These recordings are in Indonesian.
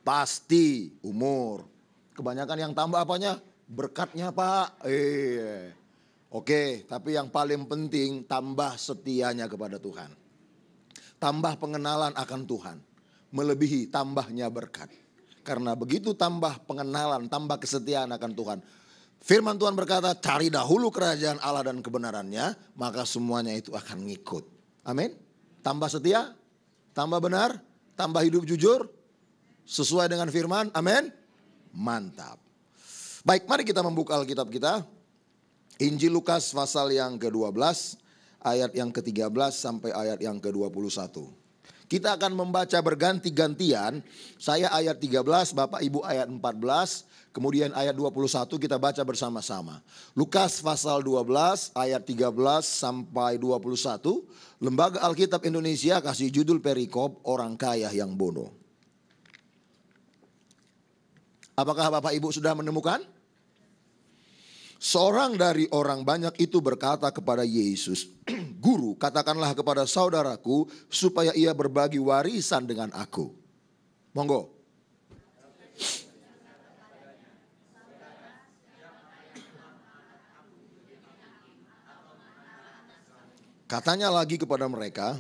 Pasti umur. Kebanyakan yang tambah apanya? Berkatnya Pak. Oke, tapi yang paling penting tambah setianya kepada Tuhan. Tambah pengenalan akan Tuhan. Melebihi tambahnya berkat. Karena begitu tambah pengenalan, tambah kesetiaan akan Tuhan. Firman Tuhan berkata, cari dahulu kerajaan Allah dan kebenarannya, maka semuanya itu akan ngikut. Amin. Tambah setia, tambah benar, tambah hidup jujur, sesuai dengan firman. Amin. Mantap. Baik, mari kita membuka Alkitab kita. Injil Lukas pasal yang ke-12, ayat yang ke-13 sampai ayat yang ke-21. Kita akan membaca berganti-gantian. Saya ayat 13, Bapak Ibu ayat 14, kemudian ayat 21 kita baca bersama-sama. Lukas pasal 12 ayat 13 sampai 21. Lembaga Alkitab Indonesia kasih judul perikop orang kaya yang bodoh. Apakah Bapak Ibu sudah menemukan? Seorang dari orang banyak itu berkata kepada Yesus, Guru, katakanlah kepada saudaraku supaya ia berbagi warisan dengan aku. Monggo. Katanya lagi kepada mereka,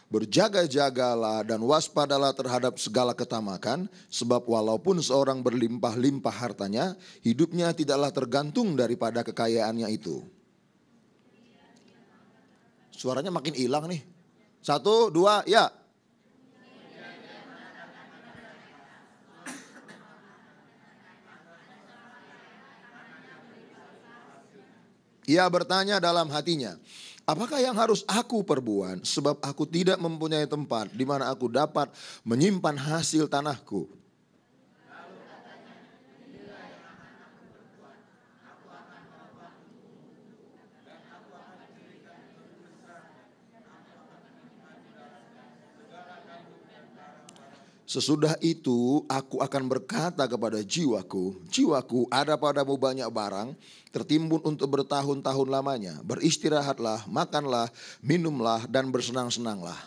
berjaga-jagalah dan waspadalah terhadap segala ketamakan, sebab walaupun seorang berlimpah-limpah hartanya, hidupnya tidaklah tergantung daripada kekayaannya itu. Suaranya makin hilang nih. 1, 2, ya. Ia bertanya dalam hatinya, apakah yang harus aku perbuat sebab aku tidak mempunyai tempat di mana aku dapat menyimpan hasil tanahku. Sesudah itu aku akan berkata kepada jiwaku, jiwaku ada padamu banyak barang, tertimbun untuk bertahun-tahun lamanya. Beristirahatlah, makanlah, minumlah dan bersenang-senanglah.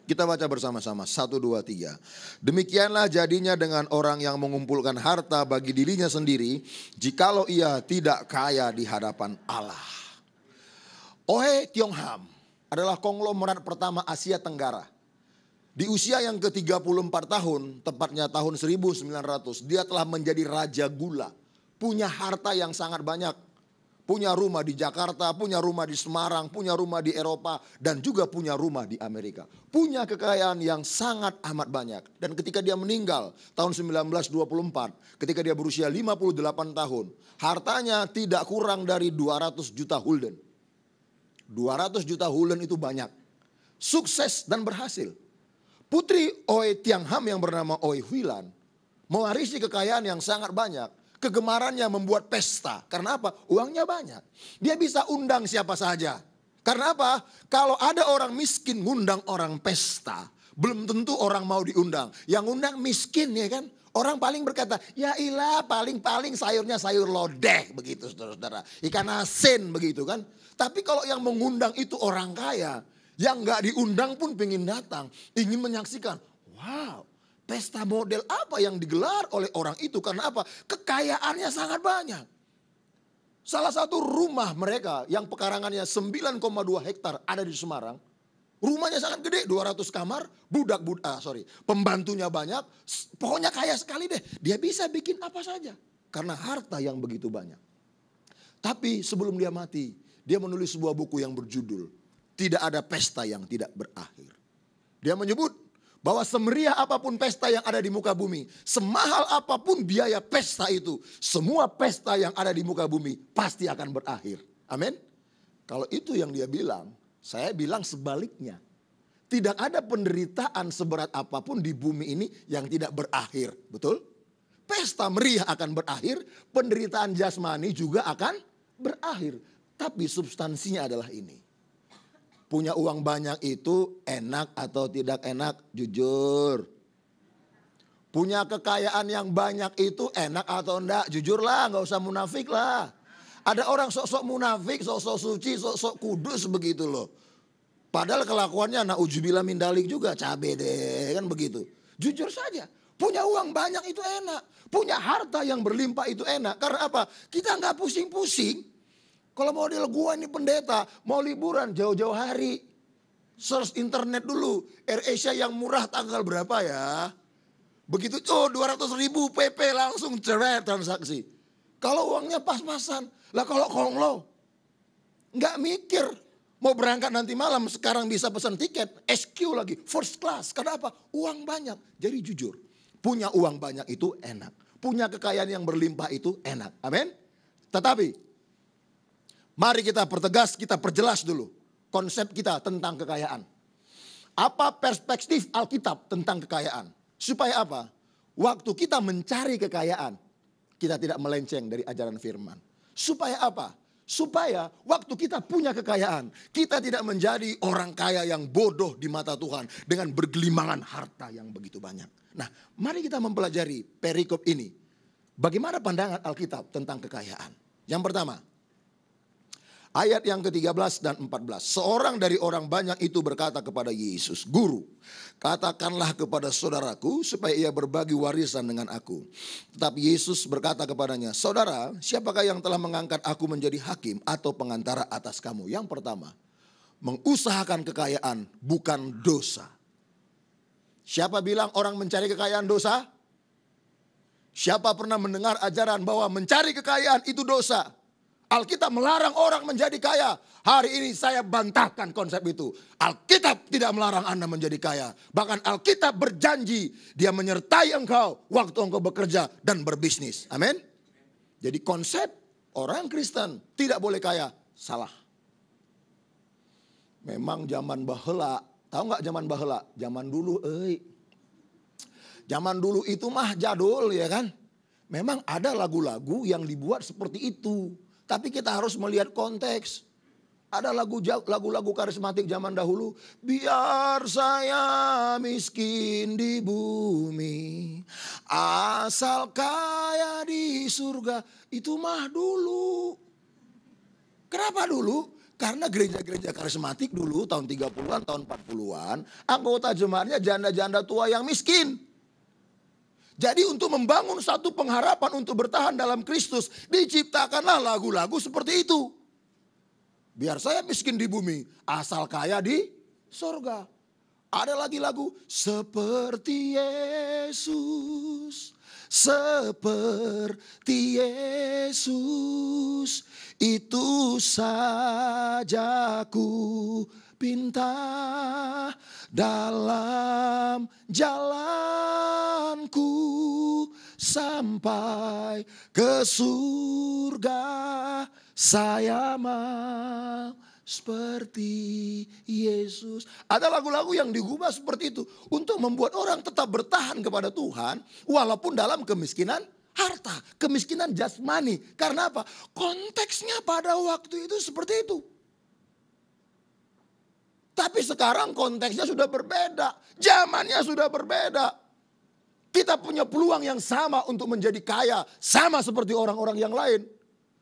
Kita baca bersama-sama, 1, 2, 3. Demikianlah jadinya dengan orang yang mengumpulkan harta bagi dirinya sendiri, jikalau ia tidak kaya di hadapan Allah. Oe Tiong Ham adalah konglomerat pertama Asia Tenggara. Di usia yang ke-34 tahun, tepatnya tahun 1900, dia telah menjadi raja gula. Punya harta yang sangat banyak. Punya rumah di Jakarta, punya rumah di Semarang, punya rumah di Eropa, dan juga punya rumah di Amerika. Punya kekayaan yang sangat amat banyak. Dan ketika dia meninggal tahun 1924, ketika dia berusia 58 tahun, hartanya tidak kurang dari 200 juta gulden. 200 juta gulden itu banyak. Sukses dan berhasil. Putri Oe Tiong Ham yang bernama Oe Huilan mewarisi kekayaan yang sangat banyak. Kegemarannya membuat pesta. Karena apa? Uangnya banyak. Dia bisa undang siapa saja. Karena apa? Kalau ada orang miskin ngundang orang pesta, belum tentu orang mau diundang. Yang undang miskin ya kan. Orang paling berkata, ya ilah paling-paling sayurnya sayur lodeh. Begitu saudara-saudara. Ikan asin begitu kan. Tapi kalau yang mengundang itu orang kaya, yang gak diundang pun pengen datang. Ingin menyaksikan. Wow. Pesta model apa yang digelar oleh orang itu? Karena apa? Kekayaannya sangat banyak. Salah satu rumah mereka yang pekarangannya 9,2 hektar ada di Semarang. Rumahnya sangat gede, 200 kamar, pembantunya banyak. Pokoknya kaya sekali deh. Dia bisa bikin apa saja. Karena harta yang begitu banyak. Tapi sebelum dia mati, dia menulis sebuah buku yang berjudul Tidak Ada Pesta Yang Tidak Berakhir. Dia menyebut bahwa semeriah apapun pesta yang ada di muka bumi, semahal apapun biaya pesta itu, semua pesta yang ada di muka bumi pasti akan berakhir. Amin. Kalau itu yang dia bilang, saya bilang sebaliknya. Tidak ada penderitaan seberat apapun di bumi ini yang tidak berakhir. Betul? Pesta meriah akan berakhir, penderitaan jasmani juga akan berakhir. Tapi substansinya adalah ini. Punya uang banyak itu enak atau tidak enak? Jujur. Punya kekayaan yang banyak itu enak atau enggak? Jujur lah, nggak usah munafik lah. Ada orang sok-sok munafik, sok-sok suci, sok-sok kudus begitu loh. Padahal kelakuannya na'udzubillah min dalik juga, cabe deh, kan begitu. Jujur saja, punya uang banyak itu enak. Punya harta yang berlimpah itu enak. Karena apa? Kita nggak pusing-pusing. Kalau model gua ini pendeta, mau liburan jauh-jauh hari. Search internet dulu, AirAsia yang murah tanggal berapa ya. Begitu, 200.000 PP langsung cerai transaksi. Kalau uangnya pas-pasan. Lah kalau konglo, nggak mikir. Mau berangkat nanti malam, sekarang bisa pesan tiket. SQ lagi, first class. Kenapa? Uang banyak. Jadi jujur, punya uang banyak itu enak. Punya kekayaan yang berlimpah itu enak. Amin. Tetapi, mari kita pertegas, kita perjelas dulu konsep kita tentang kekayaan. Apa perspektif Alkitab tentang kekayaan? Supaya apa? Waktu kita mencari kekayaan, kita tidak melenceng dari ajaran firman. Supaya apa? Supaya waktu kita punya kekayaan, kita tidak menjadi orang kaya yang bodoh di mata Tuhan dengan bergelimangan harta yang begitu banyak. Nah, mari kita mempelajari perikop ini. Bagaimana pandangan Alkitab tentang kekayaan? Yang pertama, ayat yang ke-13 dan 14. Seorang dari orang banyak itu berkata kepada Yesus, "Guru, katakanlah kepada saudaraku supaya ia berbagi warisan dengan aku." Tetapi Yesus berkata kepadanya, "Saudara, siapakah yang telah mengangkat aku menjadi hakim atau pengantara atas kamu?" Yang pertama, mengusahakan kekayaan bukan dosa. Siapa bilang orang mencari kekayaan dosa? Siapa pernah mendengar ajaran bahwa mencari kekayaan itu dosa? Alkitab melarang orang menjadi kaya. Hari ini saya bantahkan konsep itu. Alkitab tidak melarang Anda menjadi kaya. Bahkan Alkitab berjanji dia menyertai engkau waktu engkau bekerja dan berbisnis. Amin. Jadi konsep orang Kristen tidak boleh kaya, salah. Memang zaman baheula, tahu nggak zaman baheula? Zaman dulu, zaman dulu itu mah jadul ya kan. Memang ada lagu-lagu yang dibuat seperti itu. Tapi kita harus melihat konteks. Ada lagu-lagu karismatik zaman dahulu. Biar saya miskin di bumi, asal kaya di surga. Itu mah dulu. Kenapa dulu? Karena gereja-gereja karismatik dulu tahun 30-an, tahun 40-an. Anggota jemaatnya janda-janda tua yang miskin. Jadi untuk membangun satu pengharapan untuk bertahan dalam Kristus, diciptakanlah lagu-lagu seperti itu. Biar saya miskin di bumi, asal kaya di sorga. Ada lagi lagu, seperti Yesus, seperti Yesus, itu saja ku pinta dalam jalanku sampai ke surga. Saya mau seperti Yesus. Ada lagu-lagu yang digubah seperti itu untuk membuat orang tetap bertahan kepada Tuhan walaupun dalam kemiskinan harta, kemiskinan jasmani. Karena apa? Konteksnya pada waktu itu seperti itu. Tapi sekarang konteksnya sudah berbeda. Zamannya sudah berbeda. Kita punya peluang yang sama untuk menjadi kaya. Sama seperti orang-orang yang lain.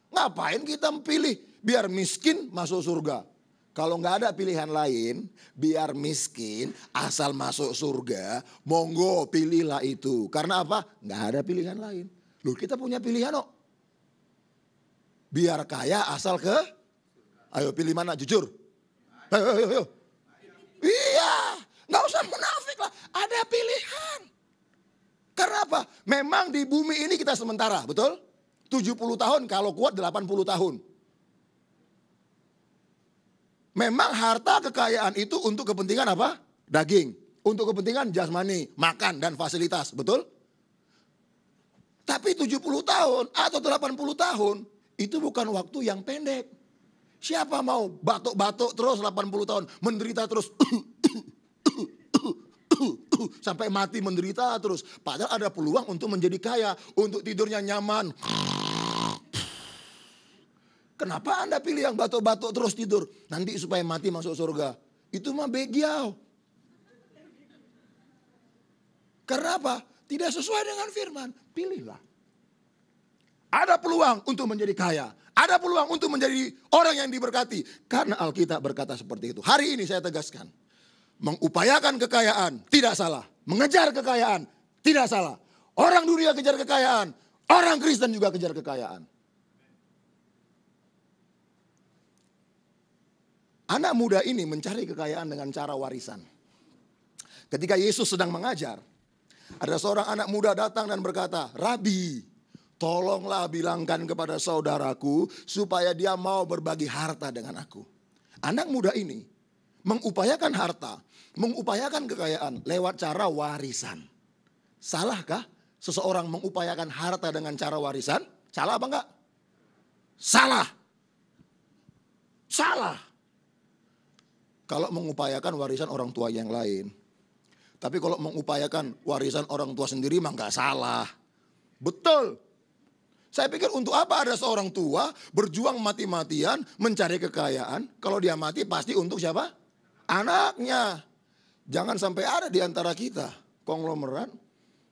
Ngapain kita pilih? Biar miskin masuk surga. Kalau nggak ada pilihan lain, biar miskin asal masuk surga. Monggo pilihlah itu. Karena apa? Nggak ada pilihan lain. Loh, kita punya pilihan kok. Biar kaya asal ke. Ayo pilih mana? Jujur. Ayo. Iya, nggak usah munafik lah. Ada pilihan. Karena apa? Memang di bumi ini kita sementara, betul? 70 tahun, kalau kuat 80 tahun. Memang harta kekayaan itu untuk kepentingan apa? Daging. Untuk kepentingan jasmani, makan dan fasilitas, betul? Tapi 70 tahun atau 80 tahun, itu bukan waktu yang pendek. Siapa mau batuk-batuk terus 80 tahun, menderita terus, sampai mati menderita terus. Padahal ada peluang untuk menjadi kaya, untuk tidurnya nyaman. Kenapa Anda pilih yang batuk-batuk terus tidur? Nanti supaya mati masuk surga. Itu mah begiau. Karena apa? tidak sesuai dengan firman, pilihlah. Ada peluang untuk menjadi kaya. Ada peluang untuk menjadi orang yang diberkati. Karena Alkitab berkata seperti itu. Hari ini saya tegaskan. Mengupayakan kekayaan tidak salah. Mengejar kekayaan tidak salah. Orang dunia kejar kekayaan. Orang Kristen juga kejar kekayaan. Anak muda ini mencari kekayaan dengan cara warisan. Ketika Yesus sedang mengajar, ada seorang anak muda datang dan berkata, "Rabi, tolonglah bilangkan kepada saudaraku supaya dia mau berbagi harta dengan aku." Anak muda ini mengupayakan harta, mengupayakan kekayaan lewat cara warisan. Salahkah seseorang mengupayakan harta dengan cara warisan? Salah apa enggak? Salah. Salah. Kalau mengupayakan warisan orang tua yang lain. Tapi kalau mengupayakan warisan orang tua sendiri mah enggak salah. Betul. Saya pikir untuk apa ada seorang tua berjuang mati-matian mencari kekayaan. Kalau dia mati pasti untuk siapa? Anaknya. Jangan sampai ada di antara kita konglomerat.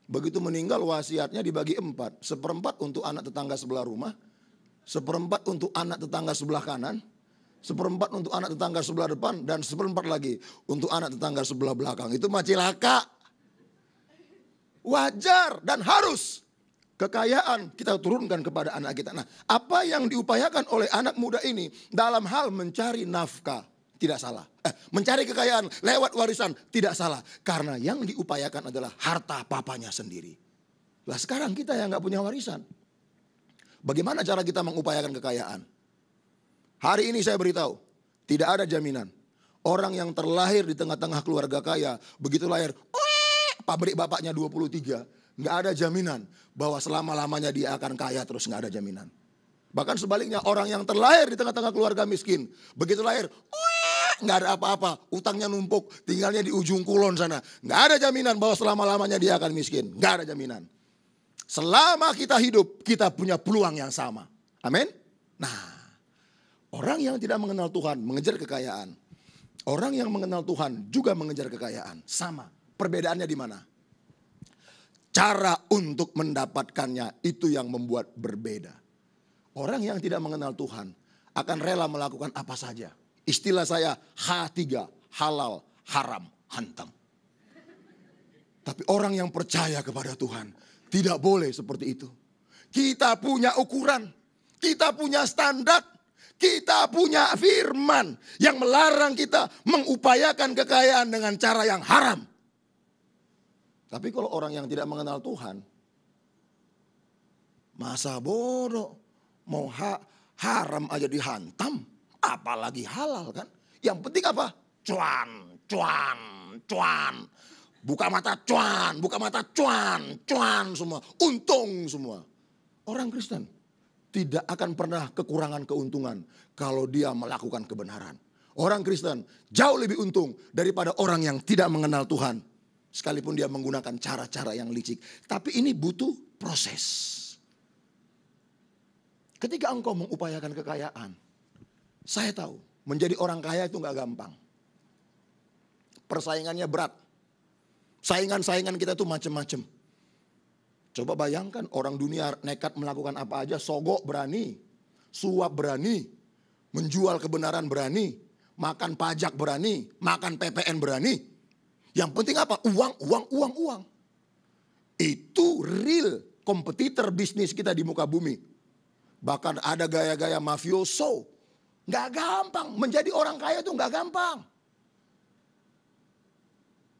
Begitu meninggal wasiatnya dibagi 4. 1/4 untuk anak tetangga sebelah rumah. 1/4 untuk anak tetangga sebelah kanan. 1/4 untuk anak tetangga sebelah depan. Dan 1/4 lagi untuk anak tetangga sebelah belakang. Itu mah cilaka. Wajar dan harus. Kekayaan kita turunkan kepada anak kita. Nah, apa yang diupayakan oleh anak muda ini dalam hal mencari nafkah tidak salah. Mencari kekayaan lewat warisan tidak salah. Karena yang diupayakan adalah harta papanya sendiri. Lah sekarang kita yang gak punya warisan. Bagaimana cara kita mengupayakan kekayaan? Hari ini saya beritahu, tidak ada jaminan. Orang yang terlahir di tengah-tengah keluarga kaya, begitu lahir, pabrik bapaknya 23. Nggak ada jaminan bahwa selama-lamanya dia akan kaya terus, nggak ada jaminan. Bahkan sebaliknya orang yang terlahir di tengah-tengah keluarga miskin. Begitu lahir, nggak ada apa-apa. Utangnya numpuk, tinggalnya di ujung kulon sana. Nggak ada jaminan bahwa selama-lamanya dia akan miskin. Nggak ada jaminan. Selama kita hidup, kita punya peluang yang sama. Amin. Nah, orang yang tidak mengenal Tuhan mengejar kekayaan. Orang yang mengenal Tuhan juga mengejar kekayaan. Sama. Perbedaannya di mana? Cara untuk mendapatkannya itu yang membuat berbeda. Orang yang tidak mengenal Tuhan akan rela melakukan apa saja. Istilah saya H3, halal, haram, hantam. Tapi orang yang percaya kepada Tuhan tidak boleh seperti itu. Kita punya ukuran, kita punya standar, kita punya firman yang melarang kita mengupayakan kekayaan dengan cara yang haram. Tapi kalau orang yang tidak mengenal Tuhan, masa bodoh, mau haram aja dihantam, apalagi halal kan. Yang penting apa? Cuan, cuan, cuan. Buka mata cuan, buka mata cuan, cuan semua. Untung semua. Orang Kristen tidak akan pernah kekurangan keuntungan kalau dia melakukan kebenaran. Orang Kristen jauh lebih untung daripada orang yang tidak mengenal Tuhan. Sekalipun dia menggunakan cara-cara yang licik. Tapi ini butuh proses. Ketika engkau mengupayakan kekayaan. Saya tahu menjadi orang kaya itu gak gampang. Persaingannya berat. Saingan-saingan kita tuh macam-macam. Coba bayangkan orang dunia nekat melakukan apa aja. Sogok berani. Suap berani. Menjual kebenaran berani. Makan pajak berani. Makan PPN berani. Yang penting apa? Uang, uang, uang, uang. Itu real kompetitor bisnis kita di muka bumi. Bahkan ada gaya-gaya mafioso. Gak gampang. Menjadi orang kaya itu gak gampang.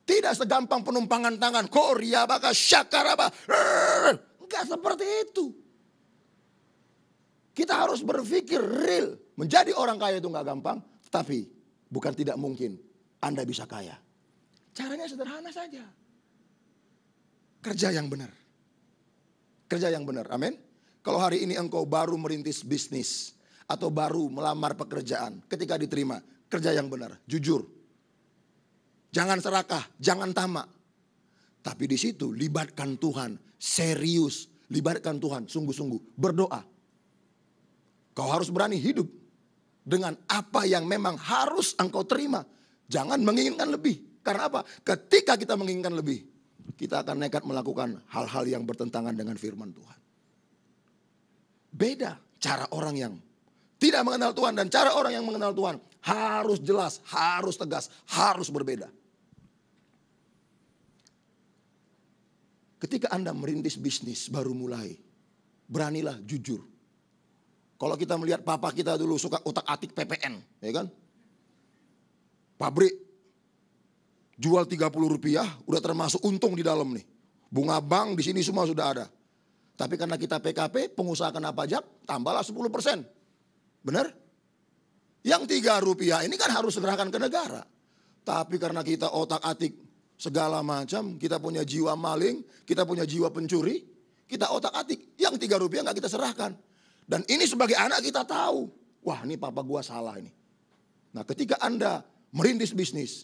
Tidak segampang penumpangan tangan. Korea baka syakaraba. Gak seperti itu. Kita harus berpikir real. Menjadi orang kaya itu gak gampang. Tapi bukan tidak mungkin Anda bisa kaya. Caranya sederhana saja. Kerja yang benar. Kerja yang benar, amin. Kalau hari ini engkau baru merintis bisnis. Atau baru melamar pekerjaan. Ketika diterima, kerja yang benar, jujur. Jangan serakah, jangan tamak. Tapi di situ libatkan Tuhan, serius. Libatkan Tuhan, sungguh-sungguh, berdoa. Kau harus berani hidup dengan apa yang memang harus engkau terima. Jangan menginginkan lebih. Karena apa? Ketika kita menginginkan lebih, kita akan nekat melakukan hal-hal yang bertentangan dengan firman Tuhan. Beda cara orang yang tidak mengenal Tuhan dan cara orang yang mengenal Tuhan. Harus jelas, harus tegas, harus berbeda. Ketika Anda merintis bisnis baru mulai, beranilah jujur. Kalau kita melihat papa kita dulu suka otak-atik PPN, ya kan? Pabrik jual 30 rupiah, udah termasuk untung di dalam nih. Bunga bank di sini semua sudah ada. Tapi karena kita PKP, pengusaha kena pajak, tambahlah 10%. Benar? Yang 3 rupiah ini kan harus serahkan ke negara. Tapi karena kita otak-atik segala macam, kita punya jiwa maling, kita punya jiwa pencuri, kita otak-atik. Yang 3 rupiah gak kita serahkan. Dan ini sebagai anak kita tahu, wah ini papa gua salah ini. Nah ketika Anda merintis bisnis,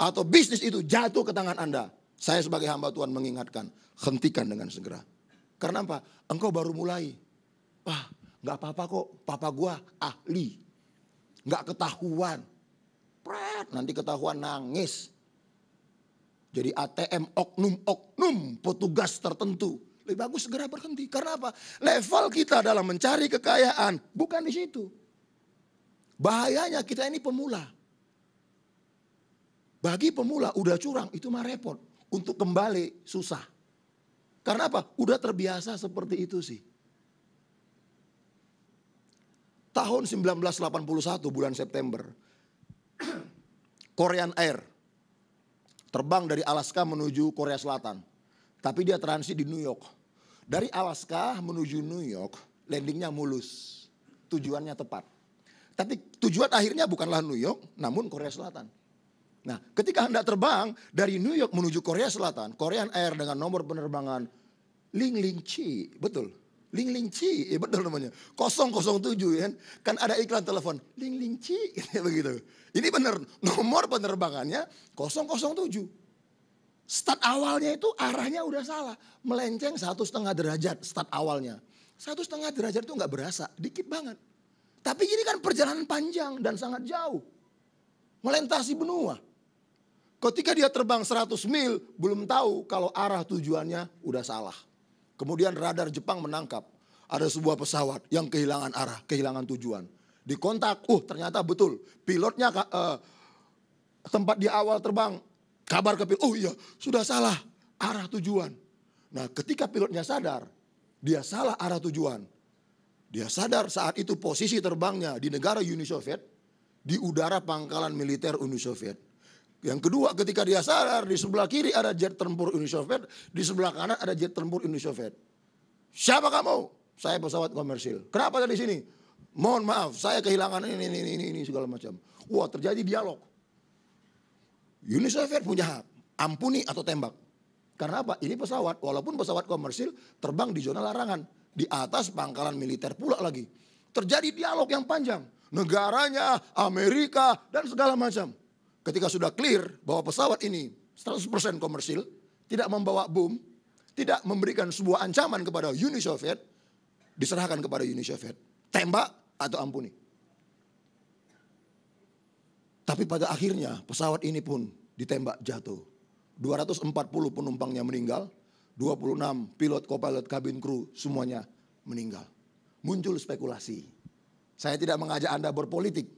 atau bisnis itu jatuh ke tangan Anda, saya sebagai hamba Tuhan mengingatkan, hentikan dengan segera. Karena apa? Engkau baru mulai. Wah gak apa-apa kok, papa gua ahli. Gak ketahuan. Pret, nanti ketahuan nangis. Jadi ATM oknum-oknum petugas tertentu. Lebih bagus segera berhenti. Karena apa? Level kita dalam mencari kekayaan bukan di situ. Bahayanya kita ini pemula. Bagi pemula udah curang itu mah repot. Untuk kembali susah. Karena apa? Udah terbiasa seperti itu sih. Tahun 1981 bulan September. Korean Air terbang dari Alaska menuju Korea Selatan. Tapi dia transit di New York. Dari Alaska menuju New York, landingnya mulus. Tujuannya tepat. Tapi tujuan akhirnya bukanlah New York, namun Korea Selatan. Nah, ketika hendak terbang dari New York menuju Korea Selatan, Korean Air dengan nomor penerbangan Ling Ling Chi, betul. Ling Ling Chi, ya betul namanya. 007 kan. Kan ada iklan telepon, Ling Ling Chi, begitu. Ini benar, nomor penerbangannya 007. Start awalnya itu arahnya udah salah. Melenceng 1,5 derajat start awalnya. 1,5 derajat itu gak berasa, dikit banget. Tapi ini kan perjalanan panjang dan sangat jauh. Melintasi benua. Ketika dia terbang 100 mil, belum tahu kalau arah tujuannya udah salah. Kemudian radar Jepang menangkap. Ada sebuah pesawat yang kehilangan arah, kehilangan tujuan. Dikontak, ternyata betul. Pilotnya tempat di awal terbang. Kabar ke pilot, oh iya sudah salah arah tujuan. Nah ketika pilotnya sadar, dia salah arah tujuan. Dia sadar saat itu posisi terbangnya di negara Uni Soviet, di udara pangkalan militer Uni Soviet. Yang kedua ketika dia sadar di sebelah kiri ada jet tempur Uni Soviet, di sebelah kanan ada jet tempur Uni Soviet. Siapa kamu? Saya pesawat komersil. Kenapa ada di sini? Mohon maaf, saya kehilangan ini segala macam. Wah terjadi dialog. Uni Soviet punya hak, ampuni atau tembak. Karena apa? Ini pesawat, walaupun pesawat komersil terbang di zona larangan. Di atas pangkalan militer pula lagi. Terjadi dialog yang panjang. Negaranya, Amerika, dan segala macam. Ketika sudah clear bahwa pesawat ini 100% komersil, tidak membawa bom, tidak memberikan sebuah ancaman kepada Uni Soviet, diserahkan kepada Uni Soviet. Tembak atau ampuni. Tapi pada akhirnya pesawat ini pun ditembak jatuh. 240 penumpangnya meninggal, 26 pilot, co-pilot, kabin kru semuanya meninggal. Muncul spekulasi. Saya tidak mengajak Anda berpolitik.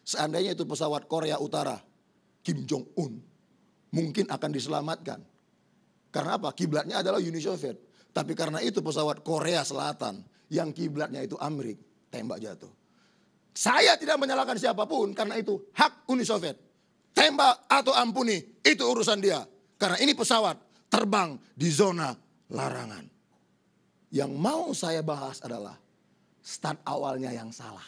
Seandainya itu pesawat Korea Utara, Kim Jong-un, mungkin akan diselamatkan. Karena apa? Kiblatnya adalah Uni Soviet. Tapi karena itu pesawat Korea Selatan yang kiblatnya itu Amerika, tembak jatuh. Saya tidak menyalahkan siapapun karena itu hak Uni Soviet. Tembak atau ampuni itu urusan dia. Karena ini pesawat terbang di zona larangan. Yang mau saya bahas adalah start awalnya yang salah.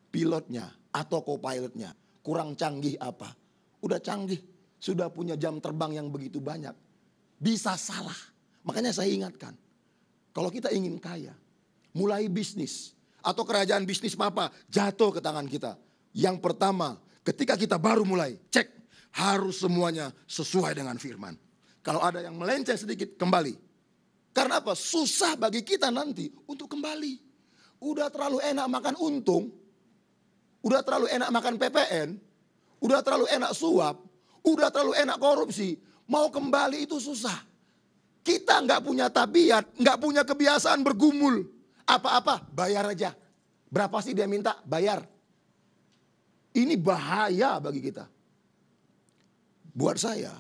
Pilotnya atau co-pilotnya kurang canggih apa? Udah canggih, sudah punya jam terbang yang begitu banyak. Bisa salah. Makanya saya ingatkan, kalau kita ingin kaya, mulai bisnis atau kerajaan bisnis papa jatuh ke tangan kita. Yang pertama, ketika kita baru mulai, cek harus semuanya sesuai dengan firman. Kalau ada yang melenceng sedikit, kembali. Karena apa? Susah bagi kita nanti untuk kembali. Udah terlalu enak makan untung, udah terlalu enak makan PPN, udah terlalu enak suap, udah terlalu enak korupsi. Mau kembali itu susah. Kita nggak punya tabiat, nggak punya kebiasaan bergumul. Apa-apa, bayar aja. Berapa sih dia minta? Bayar. Ini bahaya bagi kita. Buat saya,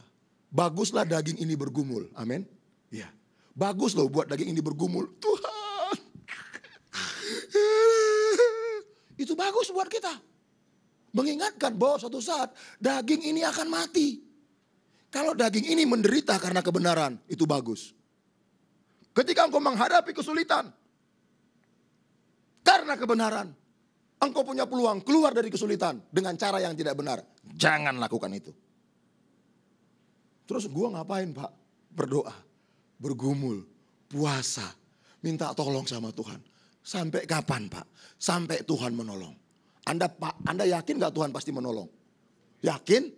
baguslah daging ini bergumul. Amin. Ya, bagus loh buat daging ini bergumul. Tuhan. Itu bagus buat kita. Mengingatkan bahwa suatu saat daging ini akan mati. Kalau daging ini menderita karena kebenaran, itu bagus. Ketika engkau menghadapi kesulitan karena kebenaran, engkau punya peluang keluar dari kesulitan dengan cara yang tidak benar. Jangan lakukan itu. Terus gua ngapain Pak? Berdoa, bergumul, puasa, minta tolong sama Tuhan. Sampai kapan Pak? Sampai Tuhan menolong. Anda yakin gak Tuhan pasti menolong? Yakin?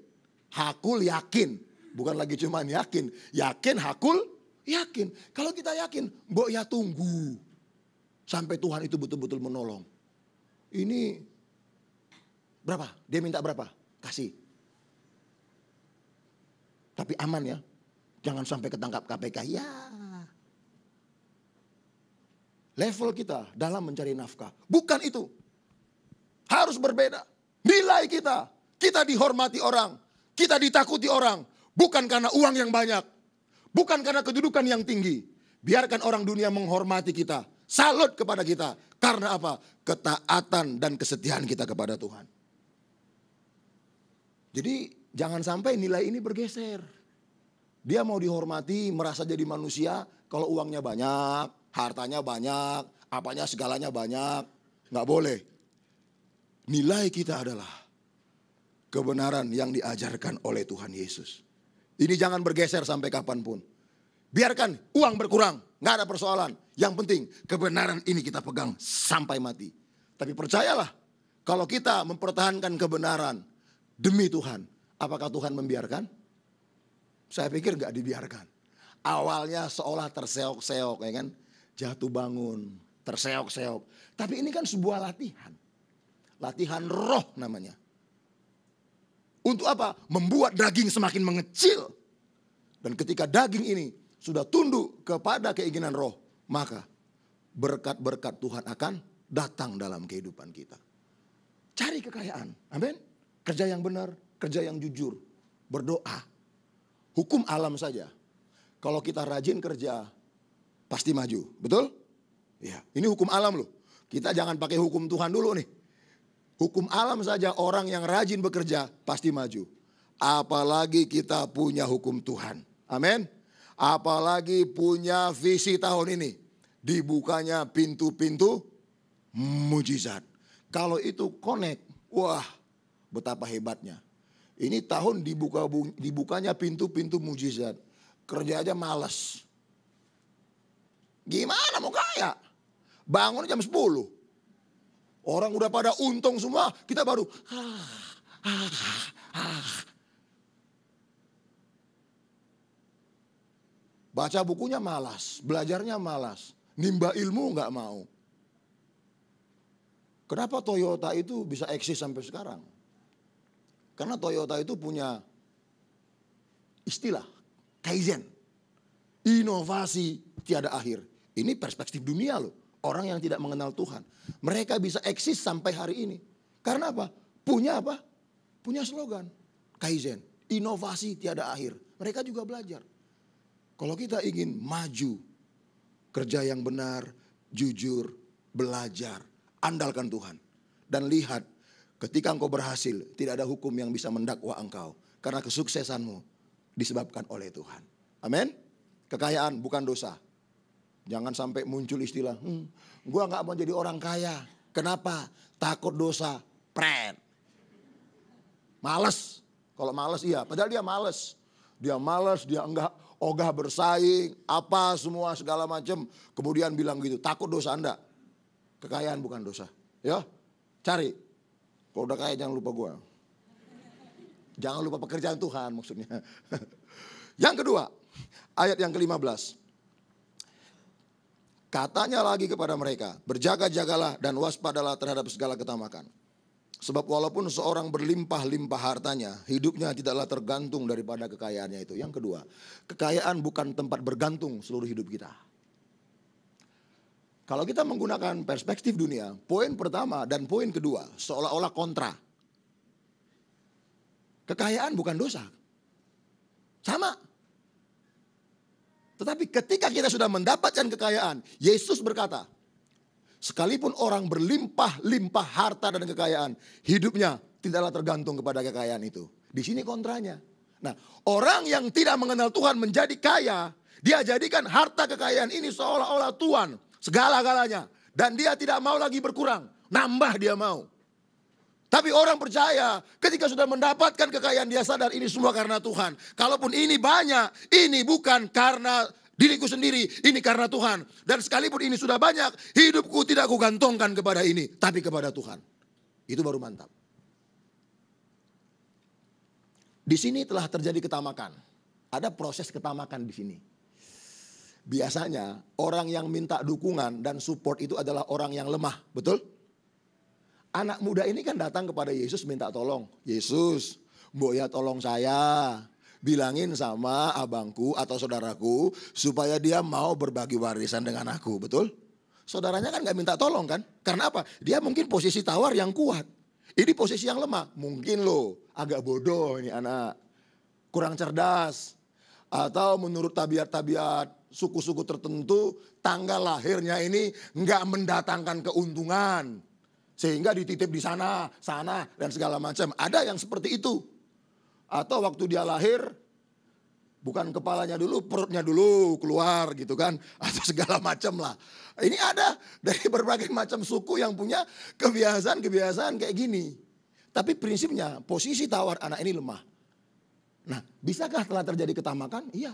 Hakul yakin. Bukan lagi cuman yakin. Yakin, hakul, yakin. Kalau kita yakin, mbok ya tunggu. Sampai Tuhan itu betul-betul menolong. Ini berapa? Dia minta berapa? Kasih. Tapi aman ya. Jangan sampai ketangkap KPK. Ya. Level kita dalam mencari nafkah. Bukan itu. Harus berbeda. Nilai kita. Kita dihormati orang. Kita ditakuti orang. Bukan karena uang yang banyak. Bukan karena kedudukan yang tinggi. Biarkan orang dunia menghormati kita. Salut kepada kita. Karena apa? Ketaatan dan kesetiaan kita kepada Tuhan. Jadi jangan sampai nilai ini bergeser. Dia mau dihormati, merasa jadi manusia. Kalau uangnya banyak, hartanya banyak, apanya segalanya banyak. Nggak boleh. Nilai kita adalah kebenaran yang diajarkan oleh Tuhan Yesus. Ini jangan bergeser sampai kapanpun. Biarkan uang berkurang, nggak ada persoalan. Yang penting kebenaran ini kita pegang sampai mati. Tapi percayalah, kalau kita mempertahankan kebenaran demi Tuhan, apakah Tuhan membiarkan? Saya pikir nggak dibiarkan. Awalnya seolah terseok-seok, ya kan? Jatuh bangun, terseok-seok. Tapi ini kan sebuah latihan. Latihan roh namanya. Untuk apa? Membuat daging semakin mengecil. Dan ketika daging ini sudah tunduk kepada keinginan roh, maka berkat-berkat Tuhan akan datang dalam kehidupan kita. Cari kekayaan. Amin. Kerja yang benar, kerja yang jujur. Berdoa. Hukum alam saja. Kalau kita rajin kerja, pasti maju. Betul? Ya, ini hukum alam loh. Kita jangan pakai hukum Tuhan dulu nih. Hukum alam saja orang yang rajin bekerja pasti maju. Apalagi kita punya hukum Tuhan. Amin. Apalagi punya visi tahun ini. Dibukanya pintu-pintu mujizat. Kalau itu connect, wah betapa hebatnya. Ini tahun dibukanya pintu-pintu mujizat. Kerja aja malas. Gimana mau kaya? Bangun jam 10. Orang udah pada untung semua, kita baru baca bukunya malas, belajarnya malas, nimba ilmu nggak mau. Kenapa Toyota itu bisa eksis sampai sekarang? Karena Toyota itu punya istilah Kaizen, inovasi tiada akhir. Ini perspektif dunia loh. Orang yang tidak mengenal Tuhan. Mereka bisa eksis sampai hari ini. Karena apa? Punya apa? Punya slogan. Kaizen. Inovasi tiada akhir. Mereka juga belajar. Kalau kita ingin maju. Kerja yang benar. Jujur. Belajar. Andalkan Tuhan. Dan lihat. Ketika engkau berhasil. Tidak ada hukum yang bisa mendakwa engkau. Karena kesuksesanmu disebabkan oleh Tuhan. Amin. Kekayaan bukan dosa. Jangan sampai muncul istilah, gua gak mau jadi orang kaya. Kenapa? Takut dosa. Pret. Males. Kalau males iya, padahal dia males. Dia males, dia enggak ogah bersaing, apa semua segala macam. Kemudian bilang gitu, takut dosa Anda. Kekayaan bukan dosa. Ya, cari. Kalau udah kaya jangan lupa gua. Jangan lupa pekerjaan Tuhan maksudnya. Yang kedua, ayat yang ke-15. Katanya lagi kepada mereka, berjaga-jagalah dan waspadalah terhadap segala ketamakan. Sebab walaupun seorang berlimpah-limpah hartanya, hidupnya tidaklah tergantung daripada kekayaannya itu. Yang kedua, kekayaan bukan tempat bergantung seluruh hidup kita. Kalau kita menggunakan perspektif dunia, poin pertama dan poin kedua seolah-olah kontra. Kekayaan bukan dosa. Sama. Tetapi ketika kita sudah mendapatkan kekayaan, Yesus berkata, sekalipun orang berlimpah-limpah harta dan kekayaan, hidupnya tidaklah tergantung kepada kekayaan itu. Di sini kontranya. Nah, orang yang tidak mengenal Tuhan menjadi kaya, dia jadikan harta kekayaan ini seolah-olah Tuhan, segala-galanya. Dan dia tidak mau lagi berkurang, nambah dia mau. Tapi orang percaya ketika sudah mendapatkan kekayaan dia sadar ini semua karena Tuhan. Kalaupun ini banyak, ini bukan karena diriku sendiri, ini karena Tuhan. Dan sekalipun ini sudah banyak, hidupku tidak kugantungkan kepada ini, tapi kepada Tuhan. Itu baru mantap. Di sini telah terjadi ketamakan. Ada proses ketamakan di sini. Biasanya orang yang minta dukungan dan support itu adalah orang yang lemah, betul? Anak muda ini kan datang kepada Yesus minta tolong. Yesus, mbok ya tolong saya. Bilangin sama abangku atau saudaraku supaya dia mau berbagi warisan dengan aku, betul? Saudaranya kan gak minta tolong kan? Karena apa? Dia mungkin posisi tawar yang kuat. Ini posisi yang lemah. Mungkin loh agak bodoh ini anak. Kurang cerdas. Atau menurut tabiat-tabiat suku-suku tertentu tanggal lahirnya ini gak mendatangkan keuntungan. Sehingga dititip di sana, dan segala macam. Ada yang seperti itu. Atau waktu dia lahir, bukan kepalanya dulu, perutnya dulu keluar gitu kan. Atau segala macam lah. Ini ada dari berbagai macam suku yang punya kebiasaan-kebiasaan kayak gini. Tapi prinsipnya posisi tawar anak ini lemah. Nah, bisakah telah terjadi ketamakan? Iya.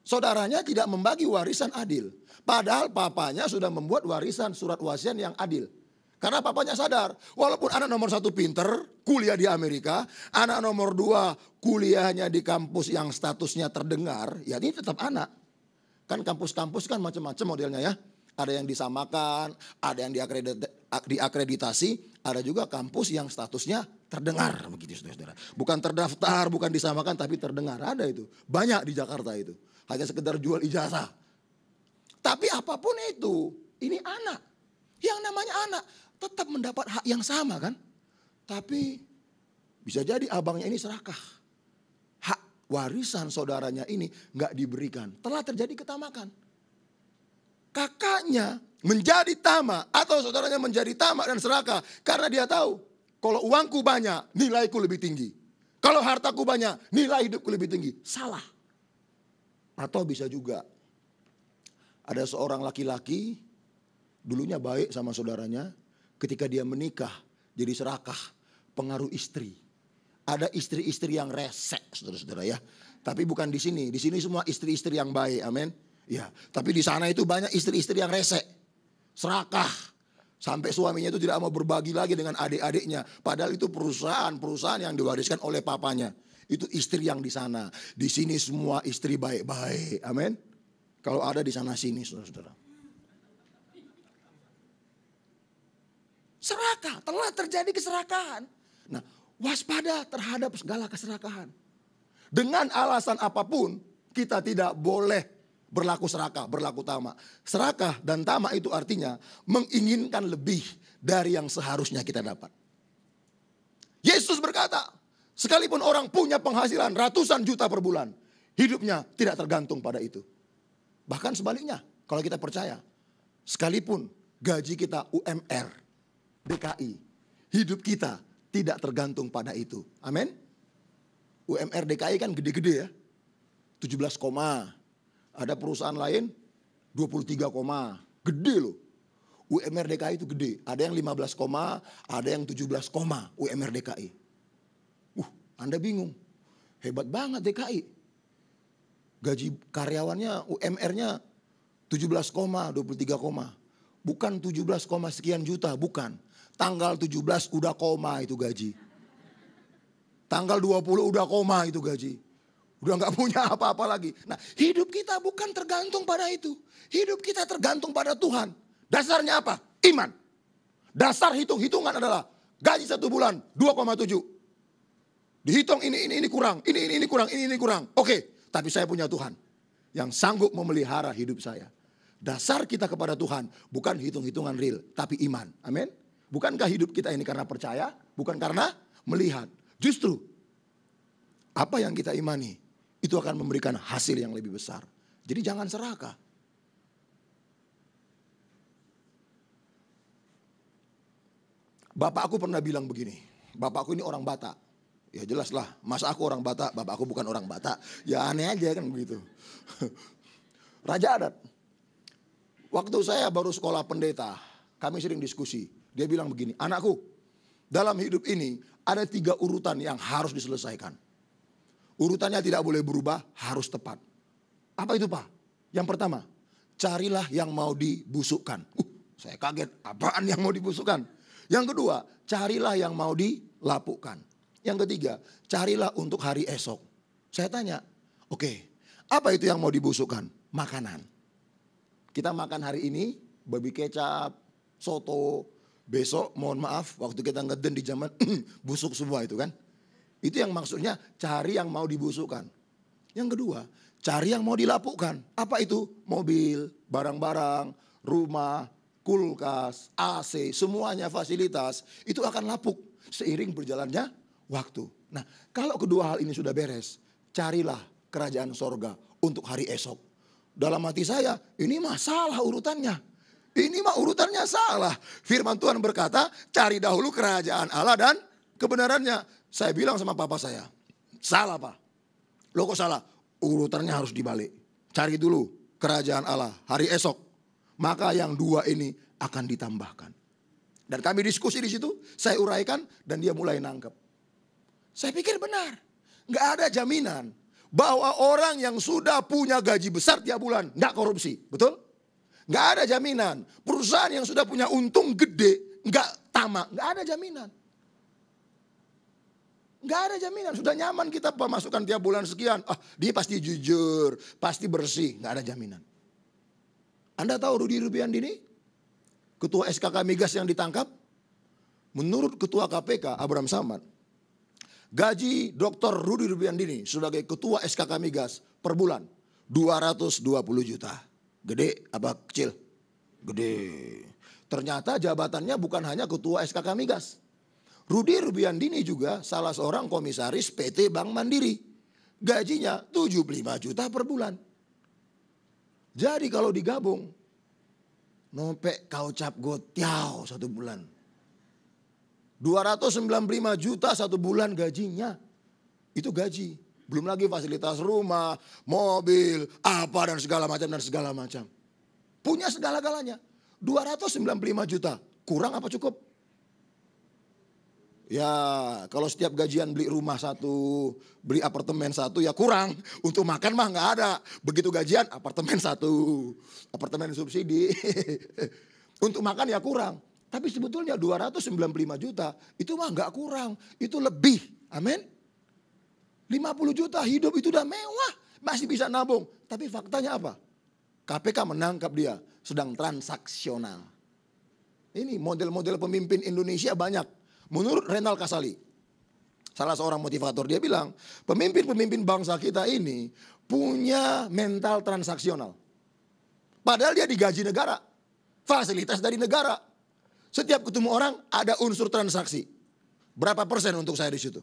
Saudaranya tidak membagi warisan adil. Padahal papanya sudah membuat warisan surat wasiat yang adil. Karena papanya sadar, walaupun anak nomor 1 pinter, kuliah di Amerika, anak nomor 2 kuliahnya di kampus yang statusnya terdengar, ya ini tetap anak. Kan kampus-kampus kan macam-macam modelnya ya. Ada yang disamakan, ada yang diakreditasi, ada juga kampus yang statusnya terdengar. Begitu saudara. Bukan terdaftar, bukan disamakan, tapi terdengar. Ada itu, banyak di Jakarta itu. Hanya sekedar jual ijazah. Tapi apapun itu, ini anak. Yang namanya anak tetap mendapat hak yang sama kan. Tapi bisa jadi abangnya ini serakah. Hak warisan saudaranya ini gak diberikan. Telah terjadi ketamakan. Kakaknya menjadi tamak atau saudaranya menjadi tamak dan serakah. Karena dia tahu kalau uangku banyak nilaiku lebih tinggi. Kalau hartaku banyak nilai hidupku lebih tinggi. Salah. Atau bisa juga ada seorang laki-laki dulunya baik sama saudaranya, ketika dia menikah jadi serakah, pengaruh istri. Ada istri-istri yang resek, saudara-saudara ya. Tapi bukan di sini. Di sini semua istri-istri yang baik, amin. Ya, tapi di sana itu banyak istri-istri yang resek, serakah. Sampai suaminya itu tidak mau berbagi lagi dengan adik-adiknya. Padahal itu perusahaan yang diwariskan oleh papanya. Itu istri yang di sana. Di sini semua istri baik-baik, amin. Kalau ada di sana sini, saudara-saudara. Serakah, telah terjadi keserakahan. Nah, waspada terhadap segala keserakahan. Dengan alasan apapun, kita tidak boleh berlaku serakah, berlaku tamak. Serakah dan tamak itu artinya menginginkan lebih dari yang seharusnya kita dapat. Yesus berkata, sekalipun orang punya penghasilan ratusan juta per bulan, hidupnya tidak tergantung pada itu. Bahkan sebaliknya, kalau kita percaya, sekalipun gaji kita UMR, DKI, hidup kita tidak tergantung pada itu. Amin. UMR DKI kan gede-gede ya. 17, ada perusahaan lain 23, gede loh. UMR DKI itu gede. Ada yang 15, ada yang 17, UMR DKI. Anda bingung. Hebat banget DKI. Gaji karyawannya UMR-nya 17, 23, bukan 17, sekian juta, bukan. Tanggal 17 udah koma itu gaji. Tanggal 20 udah koma itu gaji. Udah gak punya apa-apa lagi. Nah, hidup kita bukan tergantung pada itu. Hidup kita tergantung pada Tuhan. Dasarnya apa? Iman. Dasar hitung-hitungan adalah Gaji 1 bulan 2,7. Dihitung ini kurang, ini kurang, ini kurang. Oke, tapi saya punya Tuhan yang sanggup memelihara hidup saya. Dasar kita kepada Tuhan bukan hitung-hitungan real, tapi iman. Amin. Bukankah hidup kita ini karena percaya, bukan karena melihat. Justru apa yang kita imani itu akan memberikan hasil yang lebih besar. Jadi jangan serakah. Bapak aku pernah bilang begini, bapakku ini orang Batak. Ya jelas lah, masa aku orang Batak, bapak aku bukan orang Batak. Ya aneh aja kan begitu. Raja adat. Waktu saya baru sekolah pendeta, kami sering diskusi. Dia bilang begini, anakku, dalam hidup ini ada 3 urutan yang harus diselesaikan. Urutannya tidak boleh berubah, harus tepat. Apa itu Pak? Yang pertama, carilah yang mau dibusukkan. Saya kaget, apaan yang mau dibusukkan? Yang kedua, carilah yang mau dilapukkan. Yang ketiga, carilah untuk hari esok. Saya tanya, oke, apa itu yang mau dibusukkan? Makanan. Kita makan hari ini, babi kecap, soto. Besok mohon maaf, waktu kita ngeden di zaman busuk semua itu kan. Itu yang maksudnya cari yang mau dibusukkan. Yang kedua, cari yang mau dilapukkan. Apa itu? Mobil, barang-barang, rumah, kulkas, AC, semuanya fasilitas itu akan lapuk seiring berjalannya waktu. Nah, kalau kedua hal ini sudah beres, carilah kerajaan sorga untuk hari esok. Dalam hati saya, ini masalah urutannya. Ini mah urutannya salah. Firman Tuhan berkata, cari dahulu kerajaan Allah dan kebenarannya. Saya bilang sama papa saya, salah Pak. Loh kok salah? Urutannya harus dibalik. Cari dulu kerajaan Allah hari esok. Maka yang 2 ini akan ditambahkan. Dan kami diskusi di situ, saya uraikan dan dia mulai nangkep. Saya pikir benar. Nggak ada jaminan bahwa orang yang sudah punya gaji besar tiap bulan nggak korupsi. Betul? Nggak ada jaminan. Perusahaan yang sudah punya untung gede nggak tamak. Nggak ada jaminan. Nggak ada jaminan. Sudah nyaman kita pemasukan tiap bulan sekian. Dia pasti jujur, pasti bersih. Nggak ada jaminan. Anda tahu Rudy Rubiandini? Ketua SKK Migas yang ditangkap? Menurut Ketua KPK Abraham Samad, gaji Dr. Rudy Rubiandini sebagai Ketua SKK Migas per bulan 220 juta. Gede apa kecil? Gede. Ternyata jabatannya bukan hanya Ketua SKK Migas. Rudy Rubiandini juga salah seorang komisaris PT Bank Mandiri. Gajinya 75 juta per bulan. Jadi kalau digabung, nopek kau cap gotiao 1 bulan. 295 juta 1 bulan gajinya. Itu gaji. Belum lagi fasilitas rumah, mobil, apa dan segala macam. Punya segala-galanya. 295 juta. Kurang apa cukup? Ya kalau setiap gajian beli rumah 1, beli apartemen 1 ya kurang. Untuk makan mah nggak ada. Begitu gajian apartemen 1, apartemen subsidi. Untuk makan ya kurang. Tapi sebetulnya 295 juta itu mah nggak kurang. Itu lebih. Amin. 50 juta hidup itu udah mewah. Masih bisa nabung. Tapi faktanya apa? KPK menangkap dia sedang transaksional. Ini model-model pemimpin Indonesia banyak. Menurut Renal Kasali, salah seorang motivator, dia bilang pemimpin-pemimpin bangsa kita ini punya mental transaksional. Padahal dia digaji negara, fasilitas dari negara. Setiap ketemu orang ada unsur transaksi. Berapa persen untuk saya di situ?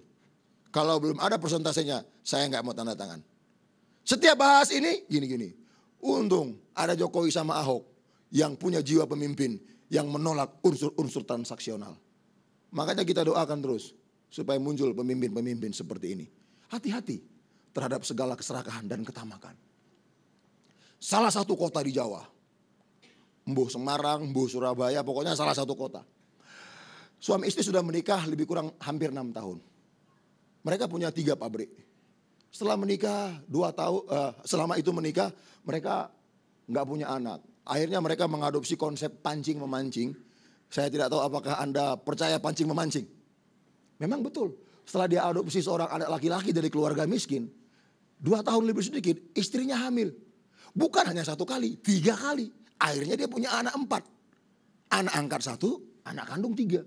Kalau belum ada persentasenya, saya nggak mau tanda tangan. Setiap bahas ini gini-gini. Untung ada Jokowi sama Ahok yang punya jiwa pemimpin yang menolak unsur-unsur transaksional. Makanya kita doakan terus supaya muncul pemimpin-pemimpin seperti ini. Hati-hati terhadap segala keserakahan dan ketamakan. Salah satu kota di Jawa, Mbuh Semarang, Mbuh Surabaya, pokoknya salah satu kota. Suami istri sudah menikah lebih kurang hampir 6 tahun. Mereka punya 3 pabrik. Setelah menikah 2 tahun, selama itu menikah mereka nggak punya anak. Akhirnya mereka mengadopsi konsep pancing memancing. Saya tidak tahu apakah Anda percaya pancing memancing. Memang betul. Setelah dia adopsi seorang anak laki-laki dari keluarga miskin, 2 tahun lebih sedikit istrinya hamil. Bukan hanya 1 kali, 3 kali. Akhirnya dia punya anak 4. Anak angkat 1, anak kandung 3.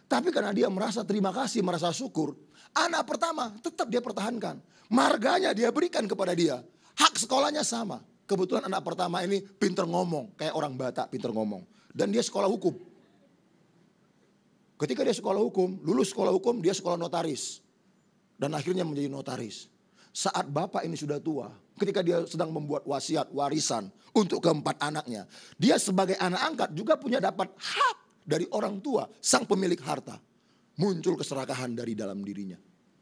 Tapi karena dia merasa terima kasih, merasa syukur, anak pertama tetap dia pertahankan. Marganya dia berikan kepada dia. Hak sekolahnya sama. Kebetulan anak pertama ini pinter ngomong, kayak orang Batak pinter ngomong. Dan dia sekolah hukum. Ketika dia sekolah hukum, lulus sekolah hukum, dia sekolah notaris. Dan akhirnya menjadi notaris. Saat bapak ini sudah tua, ketika dia sedang membuat wasiat, warisan untuk keempat anaknya. Dia sebagai anak angkat juga punya dapat hak dari orang tua, sang pemilik harta. Muncul keserakahan dari dalam dirinya.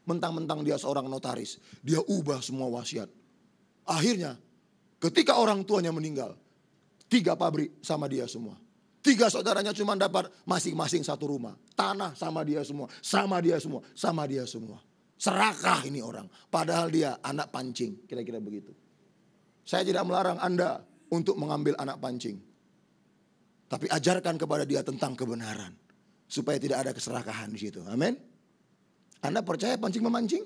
Mentang-mentang dia seorang notaris, dia ubah semua wasiat. Akhirnya ketika orang tuanya meninggal, 3 pabrik sama dia semua. 3 saudaranya cuma dapat masing-masing 1 rumah. Tanah sama dia semua, sama dia semua, sama dia semua. Serakah ini orang. Padahal dia anak pancing, kira-kira begitu. Saya tidak melarang Anda untuk mengambil anak pancing. Tapi ajarkan kepada dia tentang kebenaran. Supaya tidak ada keserakahan di situ. Amin. Anda percaya pancing memancing?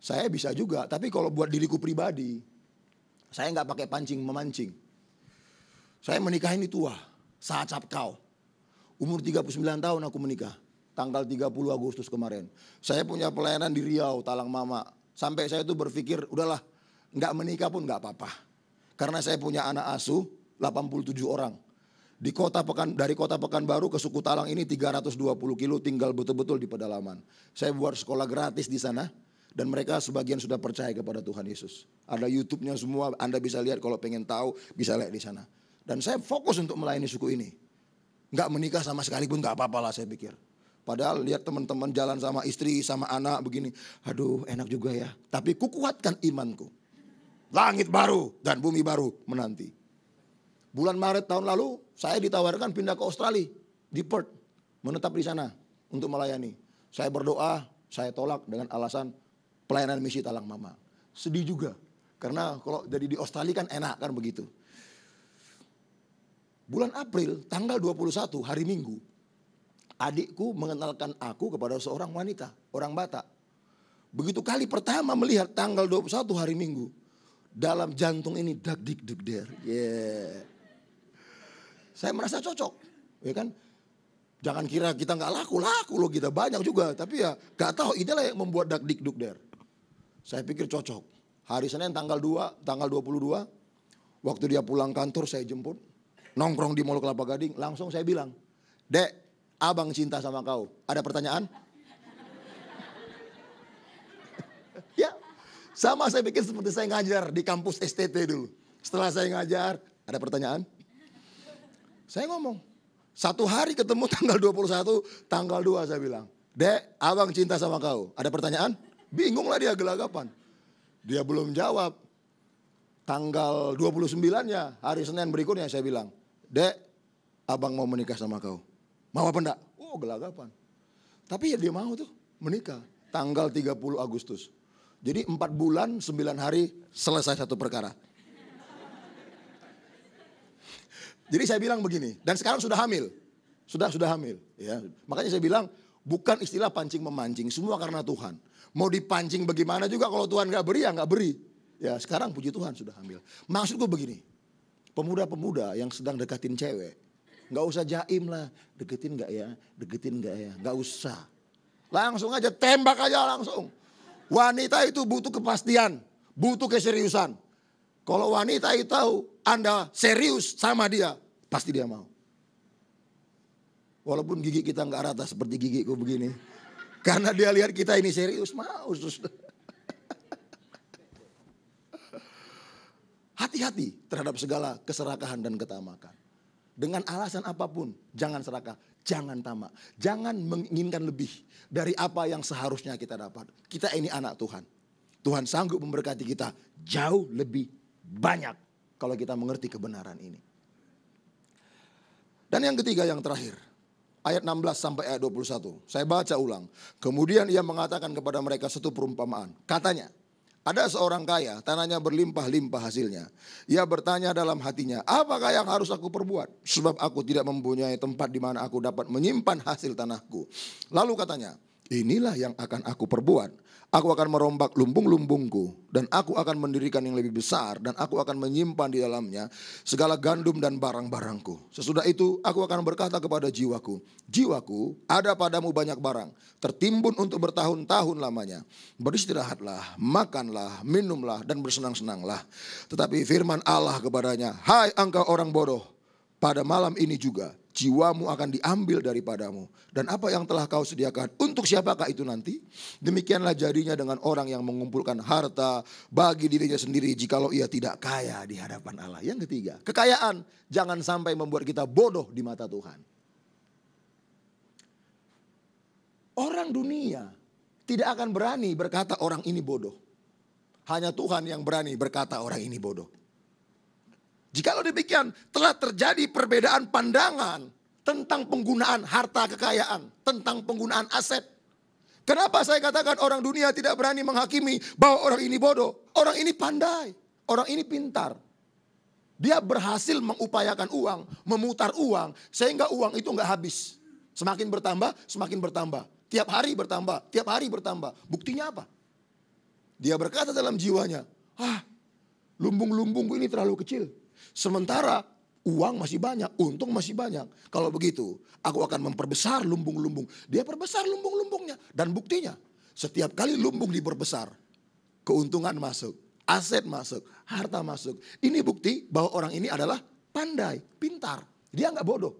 Saya bisa juga. Tapi kalau buat diriku pribadi, saya nggak pakai pancing memancing. Saya menikah ini tua. Saat kau. Umur 39 tahun aku menikah. Tanggal 30 Agustus kemarin. Saya punya pelayanan di Riau, Talang Mama. Sampai saya itu berpikir, udahlah, nggak menikah pun nggak apa-apa. Karena saya punya anak asuh 87 orang. Dari kota Pekanbaru ke suku Talang ini 320 kilo, tinggal betul-betul di pedalaman. Saya buat sekolah gratis di sana. Dan mereka sebagian sudah percaya kepada Tuhan Yesus. Ada YouTube-nya semua, Anda bisa lihat kalau pengen tahu, bisa lihat di sana. Dan saya fokus untuk melayani suku ini. Nggak menikah sama sekali pun nggak apa-apa lah saya pikir. Padahal lihat teman-teman jalan sama istri, sama anak begini. Aduh enak juga ya. Tapi kukuatkan imanku. Langit baru dan bumi baru menanti. Bulan Maret tahun lalu saya ditawarkan pindah ke Australia. Di Perth. Menetap di sana untuk melayani. Saya berdoa, saya tolak dengan alasan pelayanan misi Talang Mama. Sedih juga. Karena kalau jadi di Australia kan enak kan begitu. Bulan April tanggal 21 hari Minggu. Adikku mengenalkan aku kepada seorang wanita. Orang Batak. Begitu kali pertama melihat tanggal 21 hari Minggu. Dalam jantung ini dak dik duk der. Yeah. Saya merasa cocok. Ya kan. Jangan kira kita gak laku loh kita. Banyak juga. Tapi ya gak tahu itulah yang membuat dak dik duk der. Saya pikir cocok. Hari Senin tanggal 2, tanggal 22. Waktu dia pulang kantor saya jemput. Nongkrong di Mall Kelapa Gading. Langsung saya bilang. Dek, abang cinta sama kau. Ada pertanyaan? Ya. Sama saya pikir seperti saya ngajar di kampus STT dulu. Setelah saya ngajar. Ada pertanyaan? Saya ngomong. 1 hari ketemu tanggal 21. Tanggal 2 saya bilang. Dek, abang cinta sama kau. Ada pertanyaan? Bingung lah dia gelagapan. Dia belum jawab. Tanggal 29-nya, hari Senin berikutnya saya bilang. Dek, abang mau menikah sama kau. Mau apa enggak? Oh gelagapan. Tapi ya dia mau tuh menikah. Tanggal 30 Agustus. Jadi 4 bulan 9 hari selesai satu perkara. Jadi saya bilang begini. Dan sekarang sudah hamil. Sudah hamil. Ya. Makanya saya bilang bukan istilah pancing memancing. Semua karena Tuhan. Mau dipancing bagaimana juga kalau Tuhan gak beri ya gak beri. Ya sekarang puji Tuhan sudah hamil. Maksudku begini. Pemuda-pemuda yang sedang deketin cewek. Gak usah jaim lah. Deketin gak ya? Deketin gak ya? Gak usah. Langsung aja tembak aja langsung. Wanita itu butuh kepastian. Butuh keseriusan. Kalau wanita itu tahu Anda serius sama dia. Pasti dia mau. Walaupun gigi kita gak rata seperti gigiku begini. Karena dia lihat kita ini serius. Mau. Hati-hati terhadap segala keserakahan dan ketamakan. Dengan alasan apapun, jangan serakah, jangan tamak. Jangan menginginkan lebih dari apa yang seharusnya kita dapat. Kita ini anak Tuhan. Tuhan sanggup memberkati kita jauh lebih banyak kalau kita mengerti kebenaran ini. Dan yang ketiga, yang terakhir. Ayat 16 sampai ayat 21. Saya baca ulang. Kemudian ia mengatakan kepada mereka satu perumpamaan. Katanya, ada seorang kaya, tanahnya berlimpah-limpah hasilnya. Ia bertanya dalam hatinya, apakah yang harus aku perbuat? Sebab aku tidak mempunyai tempat di mana aku dapat menyimpan hasil tanahku. Lalu katanya, Inilah yang akan aku perbuat. Aku akan merombak lumbung-lumbungku, dan aku akan mendirikan yang lebih besar, dan aku akan menyimpan di dalamnya segala gandum dan barang-barangku. Sesudah itu aku akan berkata kepada jiwaku, jiwaku, ada padamu banyak barang, tertimbun untuk bertahun-tahun lamanya. Beristirahatlah, makanlah, minumlah, dan bersenang-senanglah. Tetapi firman Allah kepadanya, hai engkau orang bodoh, pada malam ini juga jiwamu akan diambil daripadamu. Dan apa yang telah kau sediakan, untuk siapakah itu nanti? Demikianlah jadinya dengan orang yang mengumpulkan harta bagi dirinya sendiri, jikalau ia tidak kaya di hadapan Allah. Yang ketiga, kekayaan jangan sampai membuat kita bodoh di mata Tuhan. Orang dunia tidak akan berani berkata orang ini bodoh. Hanya Tuhan yang berani berkata orang ini bodoh. Jikalau demikian, telah terjadi perbedaan pandangan tentang penggunaan harta kekayaan, tentang penggunaan aset. Kenapa saya katakan orang dunia tidak berani menghakimi bahwa orang ini bodoh? Orang ini pandai, orang ini pintar. Dia berhasil mengupayakan uang, memutar uang, sehingga uang itu nggak habis. Semakin bertambah, semakin bertambah. Tiap hari bertambah, tiap hari bertambah. Buktinya apa? Dia berkata dalam jiwanya, lumbung-lumbungku ini terlalu kecil. Sementara uang masih banyak, untung masih banyak. Kalau begitu, aku akan memperbesar lumbung-lumbung. Dia perbesar lumbung-lumbungnya. Dan buktinya, setiap kali lumbung diperbesar, keuntungan masuk, aset masuk, harta masuk. Ini bukti bahwa orang ini adalah pandai, pintar. Dia nggak bodoh.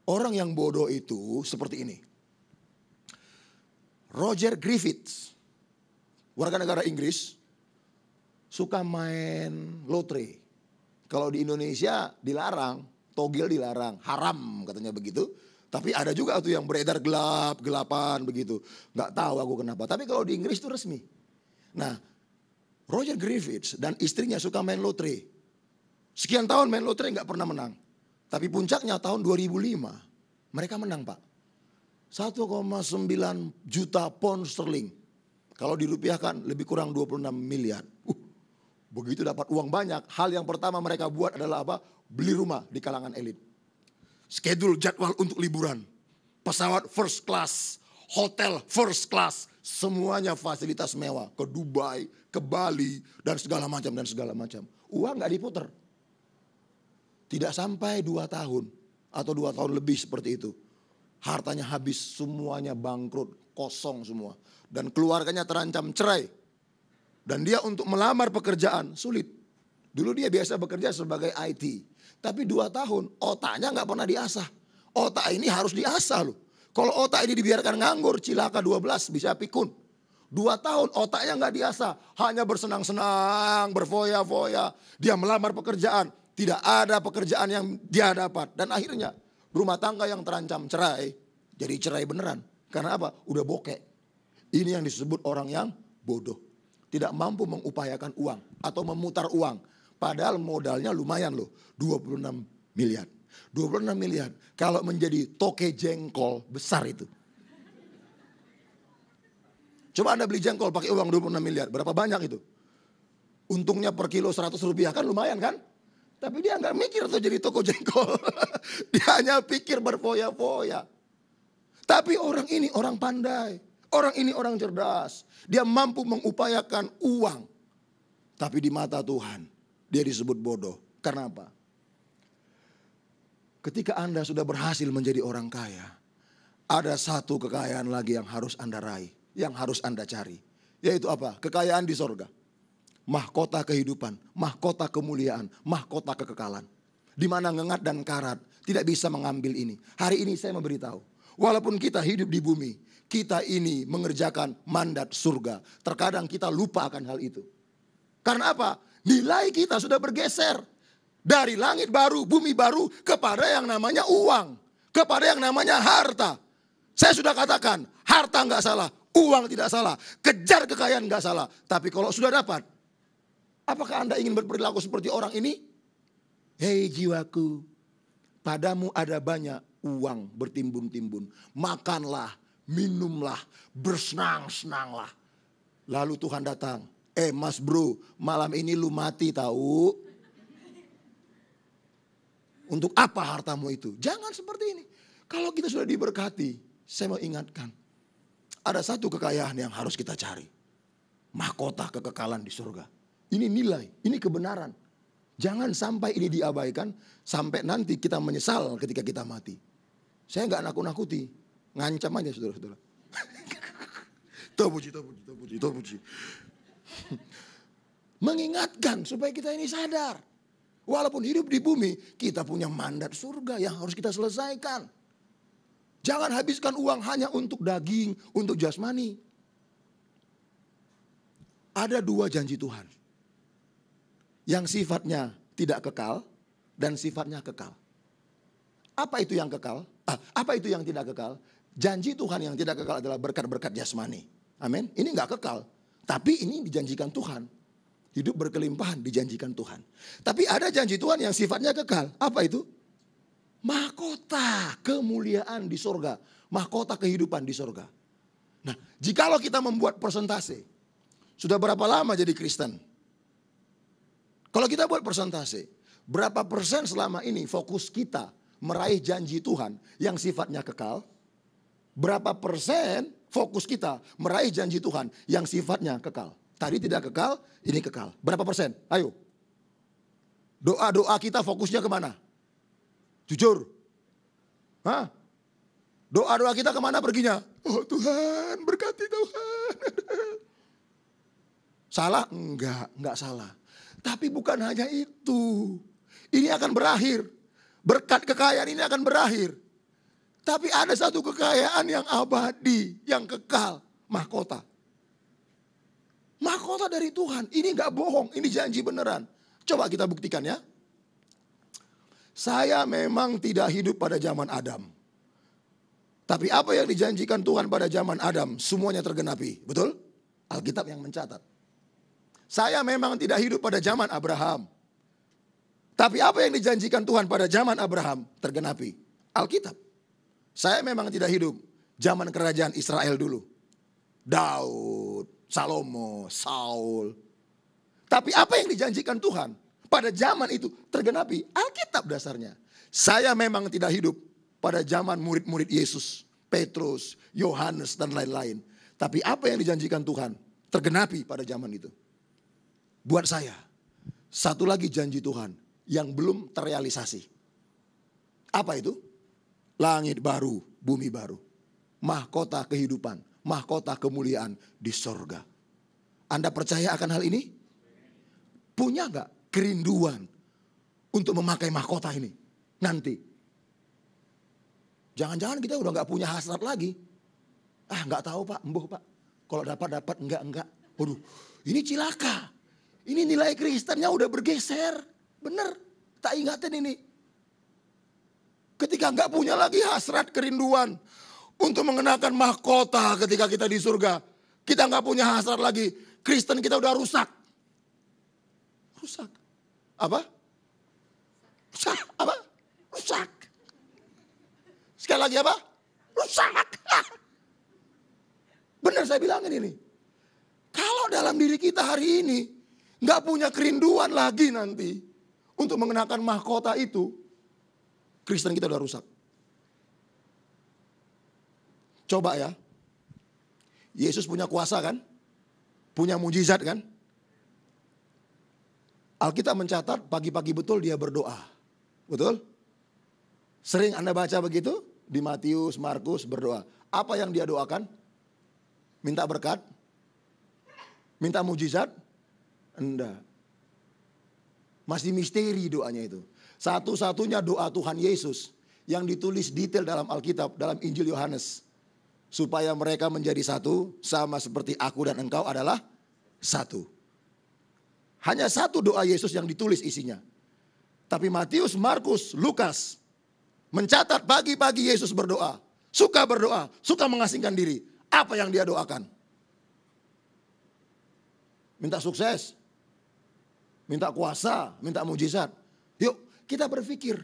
Orang yang bodoh itu seperti ini. Roger Griffiths, warga negara Inggris, suka main lotre. Kalau di Indonesia dilarang, togel dilarang, haram katanya begitu. Tapi ada juga tuh yang beredar gelap-gelapan begitu. Nggak tahu aku kenapa. Tapi kalau di Inggris itu resmi. Nah, Roger Griffiths dan istrinya suka main lotre. Sekian tahun main lotre nggak pernah menang. Tapi puncaknya tahun 2005 mereka menang, Pak. 1,9 juta pound sterling. Kalau dirupiahkan lebih kurang 26 miliar. Begitu dapat uang banyak, hal yang pertama mereka buat adalah apa? Beli rumah di kalangan elit. Schedule jadwal untuk liburan. Pesawat first class, hotel first class. Semuanya fasilitas mewah. Ke Dubai, ke Bali, dan segala macam. Uang gak diputer. Tidak sampai 2 tahun atau 2 tahun lebih seperti itu. Hartanya habis, semuanya bangkrut, kosong semua. Dan keluarganya terancam cerai. Dan dia untuk melamar pekerjaan sulit. Dulu dia biasa bekerja sebagai IT. Tapi 2 tahun otaknya gak pernah diasah. Otak ini harus diasah loh. Kalau otak ini dibiarkan nganggur, cilaka 12 bisa pikun. 2 tahun otaknya gak diasah. Hanya bersenang-senang, berfoya-foya. Dia melamar pekerjaan. Tidak ada pekerjaan yang dia dapat. Dan akhirnya rumah tangga yang terancam cerai. Jadi cerai beneran. Karena apa? Udah bokek. Ini yang disebut orang yang bodoh. Tidak mampu mengupayakan uang atau memutar uang. Padahal modalnya lumayan loh. 26 miliar. 26 miliar. Kalau menjadi toke jengkol besar itu. Coba Anda beli jengkol pakai uang 26 miliar. Berapa banyak itu? Untungnya per kilo 100 rupiah kan lumayan kan? Tapi dia nggak mikir tuh jadi toko jengkol. Dia hanya pikir berfoya-foya. Tapi orang ini orang pandai. Orang ini orang cerdas. Dia mampu mengupayakan uang. Tapi di mata Tuhan dia disebut bodoh. Karena apa? Ketika Anda sudah berhasil menjadi orang kaya, ada satu kekayaan lagi yang harus Anda raih. Yang harus Anda cari. Yaitu apa? Kekayaan di sorga. Mahkota kehidupan, mahkota kemuliaan, mahkota kekekalan. Di mana ngengat dan karat tidak bisa mengambil ini. Hari ini saya memberitahu, walaupun kita hidup di bumi, kita ini mengerjakan mandat surga. Terkadang kita lupa akan hal itu. Karena apa? Nilai kita sudah bergeser. Dari langit baru, bumi baru, kepada yang namanya uang. Kepada yang namanya harta. Saya sudah katakan, harta nggak salah, uang tidak salah. Kejar kekayaan nggak salah. Tapi kalau sudah dapat, apakah Anda ingin berperilaku seperti orang ini? Hei jiwaku, padamu ada banyak uang bertimbun-timbun. Makanlah, minumlah, bersenang-senanglah. Lalu Tuhan datang. Mas bro, malam ini lu mati tahu. Untuk apa hartamu itu? Jangan seperti ini. Kalau kita sudah diberkati, Saya mau ingatkan, ada satu kekayaan yang harus kita cari. Mahkota kekekalan di surga. Ini nilai, ini kebenaran. Jangan sampai ini diabaikan, sampai nanti kita menyesal ketika kita mati. Saya nggak nakut-nakuti, ngancam aja saudara-saudara. Terpuji. Mengingatkan supaya kita ini sadar. Walaupun hidup di bumi, kita punya mandat surga yang harus kita selesaikan. Jangan habiskan uang hanya untuk daging, untuk jasmani. Ada dua janji Tuhan. Yang sifatnya tidak kekal dan sifatnya kekal. Apa itu yang kekal? Apa itu yang tidak kekal? Janji Tuhan yang tidak kekal adalah berkat-berkat jasmani. Amin. Ini nggak kekal. Tapi ini dijanjikan Tuhan. Hidup berkelimpahan dijanjikan Tuhan. Tapi ada janji Tuhan yang sifatnya kekal. Apa itu? Mahkota kemuliaan di sorga. Mahkota kehidupan di sorga. Nah, jikalau kita membuat persentase. Sudah berapa lama jadi Kristen? Kalau kita buat persentase. Berapa persen selama ini fokus kita meraih janji Tuhan yang sifatnya kekal? Berapa persen fokus kita meraih janji Tuhan yang sifatnya kekal? Tadi tidak kekal, ini kekal. Berapa persen? Ayo. Doa-doa kita fokusnya kemana? Jujur. Hah? Doa-doa kita kemana perginya? Oh Tuhan, berkati Tuhan. Salah? Enggak salah. Tapi bukan hanya itu. Ini akan berakhir. Berkat kekayaan ini akan berakhir. Tapi ada satu kekayaan yang abadi, yang kekal. Mahkota. Mahkota dari Tuhan. Ini gak bohong, ini janji beneran. Coba kita buktikan ya. Saya memang tidak hidup pada zaman Adam. Tapi apa yang dijanjikan Tuhan pada zaman Adam, semuanya tergenapi. Betul? Alkitab yang mencatat. Saya memang tidak hidup pada zaman Abraham. Tapi apa yang dijanjikan Tuhan pada zaman Abraham, tergenapi. Alkitab. Saya memang tidak hidup zaman kerajaan Israel dulu. Daud, Salomo, Saul. Tapi apa yang dijanjikan Tuhan pada zaman itu tergenapi. Alkitab dasarnya. Saya memang tidak hidup pada zaman murid-murid Yesus, Petrus, Yohanes dan lain-lain. Tapi apa yang dijanjikan Tuhan tergenapi pada zaman itu. Buat saya, satu lagi janji Tuhan yang belum terrealisasi. Apa itu? Langit baru, bumi baru. Mahkota kehidupan, mahkota kemuliaan di sorga. Anda percaya akan hal ini? Punya gak kerinduan untuk memakai mahkota ini nanti? Jangan-jangan kita udah gak punya hasrat lagi. Gak tahu Pak, embuh Pak. Kalau dapat, enggak. Waduh, ini cilaka. Ini nilai Kristennya udah bergeser. Bener, tak ingatin ini. Ketika gak punya lagi hasrat kerinduan untuk mengenakan mahkota ketika kita di surga. Kita gak punya hasrat lagi. Kristen kita udah rusak. Rusak. Apa? Rusak. Sekali lagi apa? Rusak. Benar saya bilangin ini. Kalau dalam diri kita hari ini gak punya kerinduan lagi nanti untuk mengenakan mahkota itu, Kristen kita udah rusak. Coba ya. Yesus punya kuasa kan? Punya mujizat kan? Alkitab mencatat pagi-pagi betul dia berdoa. Betul? Sering Anda baca begitu? Di Matius, Markus berdoa. Apa yang dia doakan? Minta berkat? Minta mujizat? Enggak. Masih misteri doanya itu. Satu-satunya doa Tuhan Yesus yang ditulis detail dalam Alkitab, dalam Injil Yohanes. Supaya mereka menjadi satu, sama seperti aku dan engkau adalah satu. Hanya satu doa Yesus yang ditulis isinya. Tapi Matius, Markus, Lukas mencatat pagi-pagi Yesus berdoa. Suka berdoa, suka mengasingkan diri. Apa yang dia doakan? Minta sukses, minta kuasa, minta mujizat. Yuk kita berpikir.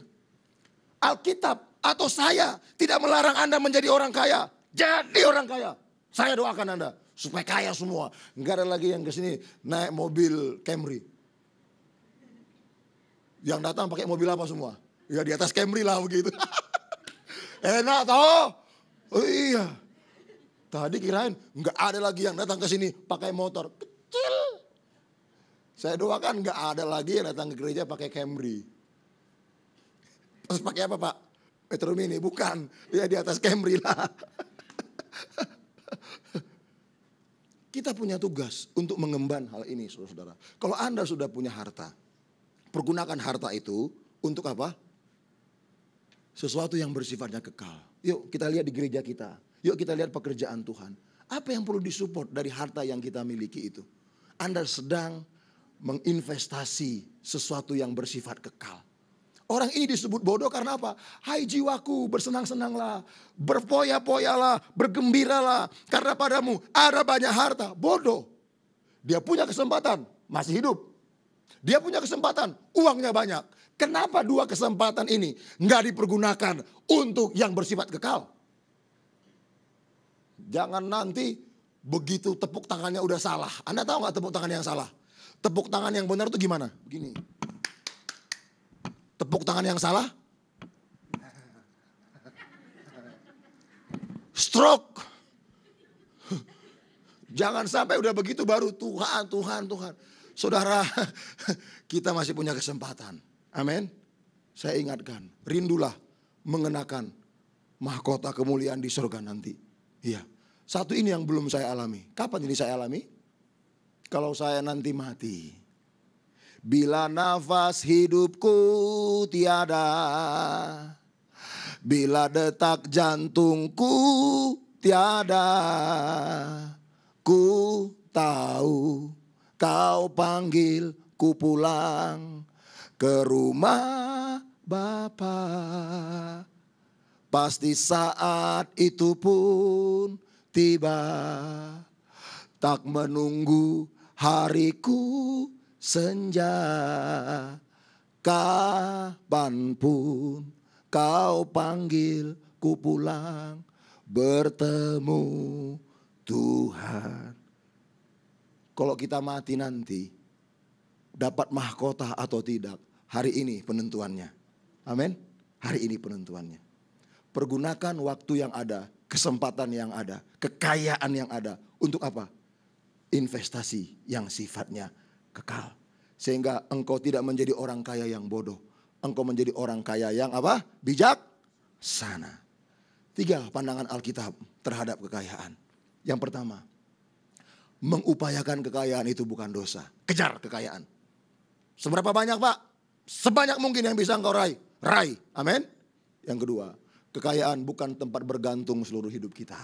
Alkitab atau saya tidak melarang Anda menjadi orang kaya. Jadi orang kaya. Saya doakan Anda supaya kaya semua. Enggak ada lagi yang kesini naik mobil Camry. Yang datang pakai mobil apa semua? Ya di atas Camry lah begitu. Enak toh. Oh iya. Tadi kirain nggak ada lagi yang datang ke sini pakai motor kecil. Saya doakan nggak ada lagi yang datang ke gereja pakai Camry. Terus pakai apa Pak? Metro Mini? Bukan. Ya di atas Camry lah. Kita punya tugas untuk mengemban hal ini saudara-saudara. Kalau Anda sudah punya harta, pergunakan harta itu untuk apa? Sesuatu yang bersifatnya kekal. Yuk kita lihat di gereja kita. Yuk kita lihat pekerjaan Tuhan. Apa yang perlu disupport dari harta yang kita miliki itu? Anda sedang menginvestasi sesuatu yang bersifat kekal. Orang ini disebut bodoh karena apa? Hai jiwaku, bersenang-senanglah, berpoya-poyalah, bergembiralah. Karena padamu ada banyak harta. Bodoh. Dia punya kesempatan, masih hidup. Dia punya kesempatan, uangnya banyak. Kenapa dua kesempatan ini nggak dipergunakan untuk yang bersifat kekal? Jangan nanti begitu tepuk tangannya udah salah. Anda tahu nggak tepuk tangan yang salah? Tepuk tangan yang benar itu gimana? Begini. Tepuk tangan yang salah? Stroke. Jangan sampai udah begitu baru Tuhan, Tuhan, Tuhan. Saudara, kita masih punya kesempatan. Amin. Saya ingatkan, rindulah mengenakan mahkota kemuliaan di surga nanti. Iya. Satu ini yang belum saya alami. Kapan ini saya alami? Kalau saya nanti mati. Bila nafas hidupku tiada, bila detak jantungku tiada, ku tahu kau panggil ku pulang ke rumah Bapa. Pasti saat itu pun tiba, tak menunggu hariku senja, kapanpun kau panggil ku pulang bertemu Tuhan. Kalau kita mati nanti dapat mahkota atau tidak, hari ini penentuannya. Amin. Hari ini penentuannya. Pergunakan waktu yang ada, kesempatan yang ada, kekayaan yang ada untuk apa? Investasi yang sifatnya kekal. Sehingga engkau tidak menjadi orang kaya yang bodoh. Engkau menjadi orang kaya yang apa? Bijaksana. 3 pandangan Alkitab terhadap kekayaan. Yang pertama, mengupayakan kekayaan itu bukan dosa. Kejar kekayaan. Seberapa banyak Pak? Sebanyak mungkin yang bisa engkau raih. Raih. Amin. Yang kedua, kekayaan bukan tempat bergantung seluruh hidup kita.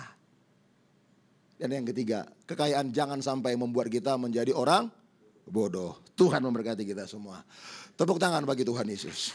Dan yang ketiga, kekayaan jangan sampai membuat kita menjadi orang bodoh. Tuhan memberkati kita semua. Tepuk tangan bagi Tuhan Yesus.